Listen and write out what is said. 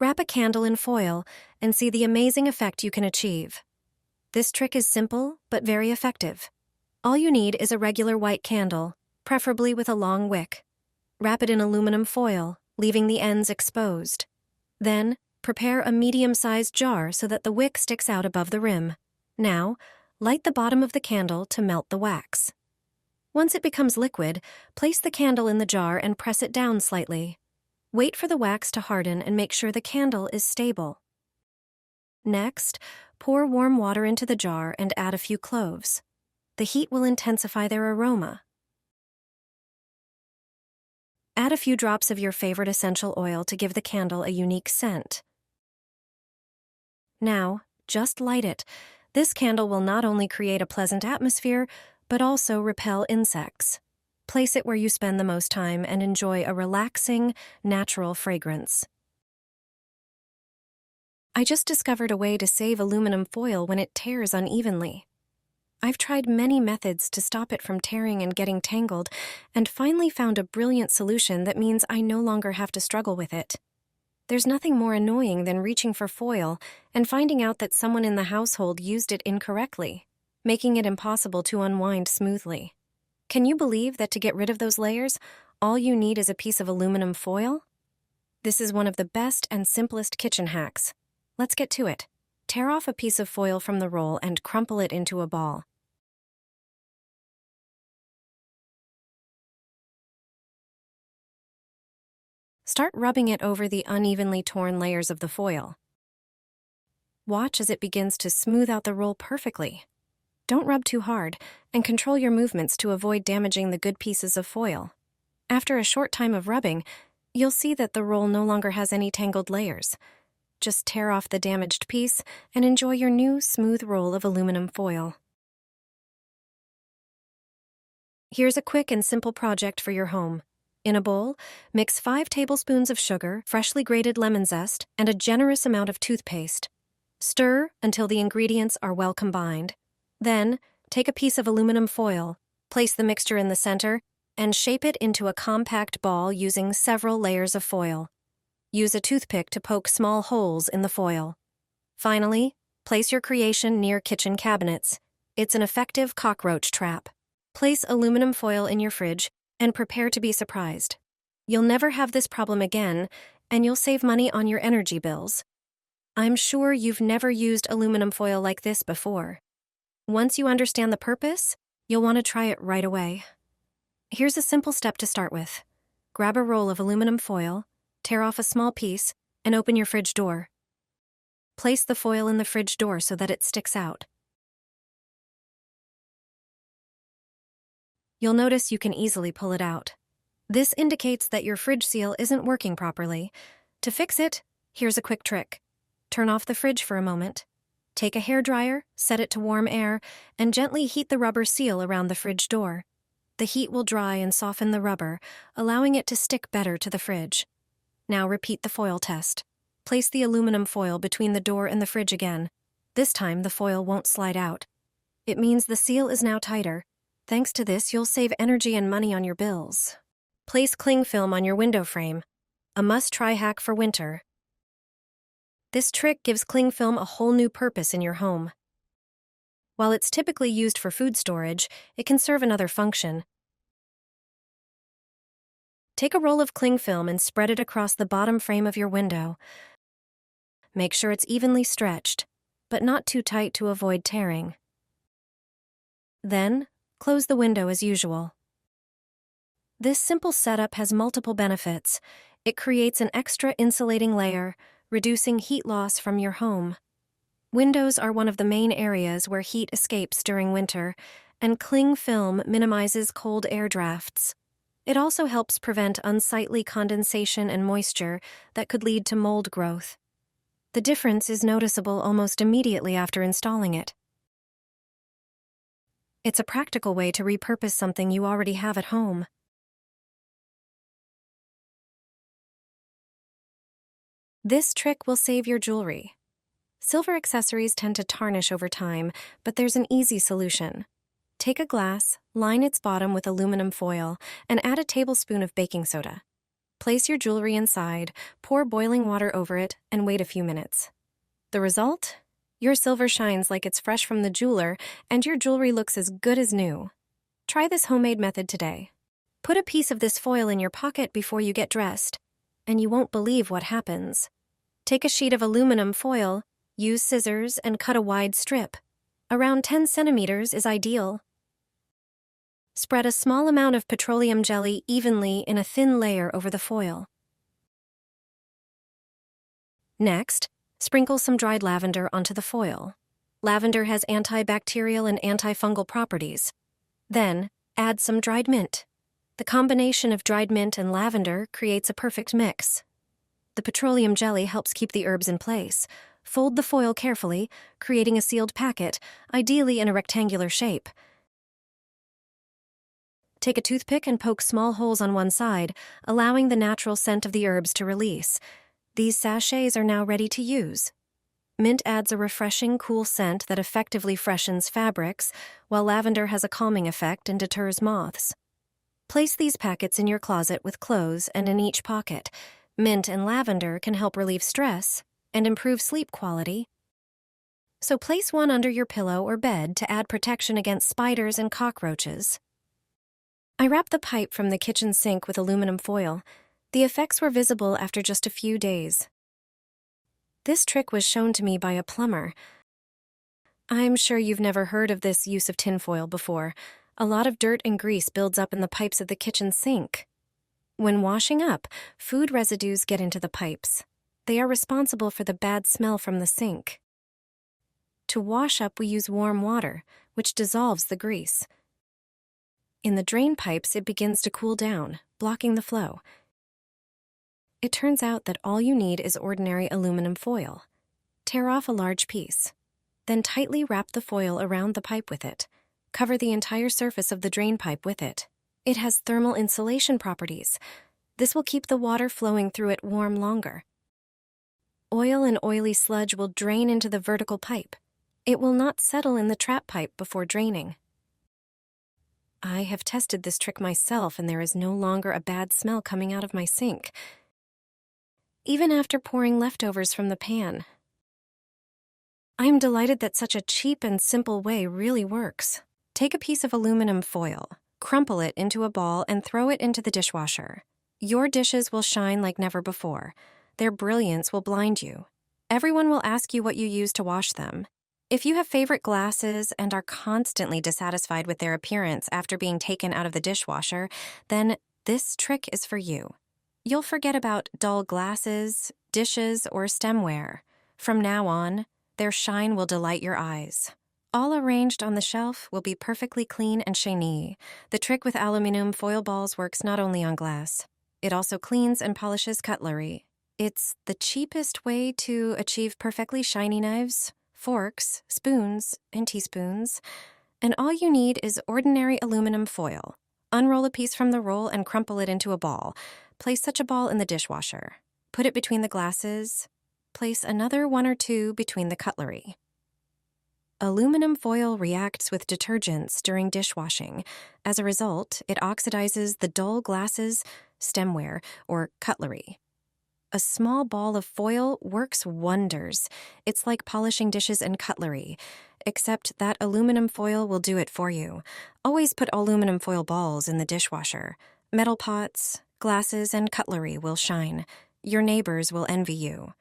Wrap a candle in foil and see the amazing effect you can achieve. This trick is simple but very effective. All you need is a regular white candle, preferably with a long wick. Wrap it in aluminum foil, leaving the ends exposed. Then, prepare a medium-sized jar so that the wick sticks out above the rim. Now, light the bottom of the candle to melt the wax. Once it becomes liquid, place the candle in the jar and press it down slightly. Wait for the wax to harden and make sure the candle is stable. Next, pour warm water into the jar and add a few cloves. The heat will intensify their aroma. Add a few drops of your favorite essential oil to give the candle a unique scent. Now, just light it. This candle will not only create a pleasant atmosphere, but also repel insects. Place it where you spend the most time and enjoy a relaxing, natural fragrance. I just discovered a way to save aluminum foil when it tears unevenly. I've tried many methods to stop it from tearing and getting tangled, and finally found a brilliant solution that means I no longer have to struggle with it. There's nothing more annoying than reaching for foil and finding out that someone in the household used it incorrectly, making it impossible to unwind smoothly. Can you believe that to get rid of those layers, all you need is a piece of aluminum foil? This is one of the best and simplest kitchen hacks. Let's get to it. Tear off a piece of foil from the roll and crumple it into a ball. Start rubbing it over the unevenly torn layers of the foil. Watch as it begins to smooth out the roll perfectly. Don't rub too hard, and control your movements to avoid damaging the good pieces of foil. After a short time of rubbing, you'll see that the roll no longer has any tangled layers. Just tear off the damaged piece and enjoy your new smooth roll of aluminum foil. Here's a quick and simple project for your home. In a bowl, mix 5 tablespoons of sugar, freshly grated lemon zest, and a generous amount of toothpaste. Stir until the ingredients are well combined. Then, take a piece of aluminum foil, place the mixture in the center, and shape it into a compact ball using several layers of foil. Use a toothpick to poke small holes in the foil. Finally, place your creation near kitchen cabinets. It's an effective cockroach trap. Place aluminum foil in your fridge and prepare to be surprised. You'll never have this problem again, and you'll save money on your energy bills. I'm sure you've never used aluminum foil like this before. Once you understand the purpose, you'll want to try it right away. Here's a simple step to start with. Grab a roll of aluminum foil, tear off a small piece, and open your fridge door. Place the foil in the fridge door so that it sticks out. You'll notice you can easily pull it out. This indicates that your fridge seal isn't working properly. To fix it, here's a quick trick. Turn off the fridge for a moment. Take a hairdryer, set it to warm air, and gently heat the rubber seal around the fridge door. The heat will dry and soften the rubber, allowing it to stick better to the fridge. Now repeat the foil test. Place the aluminum foil between the door and the fridge again. This time the foil won't slide out. It means the seal is now tighter. Thanks to this, you'll save energy and money on your bills. Place cling film on your window frame. A must-try hack for winter. This trick gives cling film a whole new purpose in your home. While it's typically used for food storage, it can serve another function. Take a roll of cling film and spread it across the bottom frame of your window. Make sure it's evenly stretched, but not too tight to avoid tearing. Then, close the window as usual. This simple setup has multiple benefits. It creates an extra insulating layer, reducing heat loss from your home. Windows are one of the main areas where heat escapes during winter, and cling film minimizes cold air drafts. It also helps prevent unsightly condensation and moisture that could lead to mold growth. The difference is noticeable almost immediately after installing it. It's a practical way to repurpose something you already have at home. This trick will save your jewelry. Silver accessories tend to tarnish over time, but there's an easy solution. Take a glass, line its bottom with aluminum foil, and add a tablespoon of baking soda. Place your jewelry inside, pour boiling water over it, and wait a few minutes. The result? Your silver shines like it's fresh from the jeweler, and your jewelry looks as good as new. Try this homemade method today. Put a piece of this foil in your pocket before you get dressed, and you won't believe what happens. Take a sheet of aluminum foil, use scissors, and cut a wide strip. Around 10 centimeters is ideal. Spread a small amount of petroleum jelly evenly in a thin layer over the foil. Next, sprinkle some dried lavender onto the foil. Lavender has antibacterial and antifungal properties. Then, add some dried mint. The combination of dried mint and lavender creates a perfect mix. The petroleum jelly helps keep the herbs in place. Fold the foil carefully, creating a sealed packet, ideally in a rectangular shape. Take a toothpick and poke small holes on one side, allowing the natural scent of the herbs to release. These sachets are now ready to use. Mint adds a refreshing, cool scent that effectively freshens fabrics, while lavender has a calming effect and deters moths. Place these packets in your closet with clothes and in each pocket. Mint and lavender can help relieve stress and improve sleep quality. So place one under your pillow or bed to add protection against spiders and cockroaches. I wrapped the pipe from the kitchen sink with aluminum foil. The effects were visible after just a few days. This trick was shown to me by a plumber. I'm sure you've never heard of this use of tinfoil before. A lot of dirt and grease builds up in the pipes of the kitchen sink. When washing up, food residues get into the pipes. They are responsible for the bad smell from the sink. To wash up, we use warm water, which dissolves the grease. In the drain pipes, it begins to cool down, blocking the flow. It turns out that all you need is ordinary aluminum foil. Tear off a large piece. Then tightly wrap the foil around the pipe with it. Cover the entire surface of the drain pipe with it. It has thermal insulation properties. This will keep the water flowing through it warm longer. Oil and oily sludge will drain into the vertical pipe. It will not settle in the trap pipe before draining. I have tested this trick myself, and there is no longer a bad smell coming out of my sink, even after pouring leftovers from the pan. I am delighted that such a cheap and simple way really works. Take a piece of aluminum foil, crumple it into a ball, and throw it into the dishwasher. Your dishes will shine like never before. Their brilliance will blind you. Everyone will ask you what you use to wash them. If you have favorite glasses and are constantly dissatisfied with their appearance after being taken out of the dishwasher, then this trick is for you. You'll forget about dull glasses, dishes, or stemware. From now on, their shine will delight your eyes. All arranged on the shelf will be perfectly clean and shiny. The trick with aluminum foil balls works not only on glass. It also cleans and polishes cutlery. It's the cheapest way to achieve perfectly shiny knives, forks, spoons, and teaspoons. And all you need is ordinary aluminum foil. Unroll a piece from the roll and crumple it into a ball. Place such a ball in the dishwasher. Put it between the glasses. Place another one or two between the cutlery. Aluminum foil reacts with detergents during dishwashing. As a result, it oxidizes the dull glasses, stemware, or cutlery. A small ball of foil works wonders. It's like polishing dishes and cutlery, except that aluminum foil will do it for you. Always put aluminum foil balls in the dishwasher. Metal pots, glasses, and cutlery will shine. Your neighbors will envy you.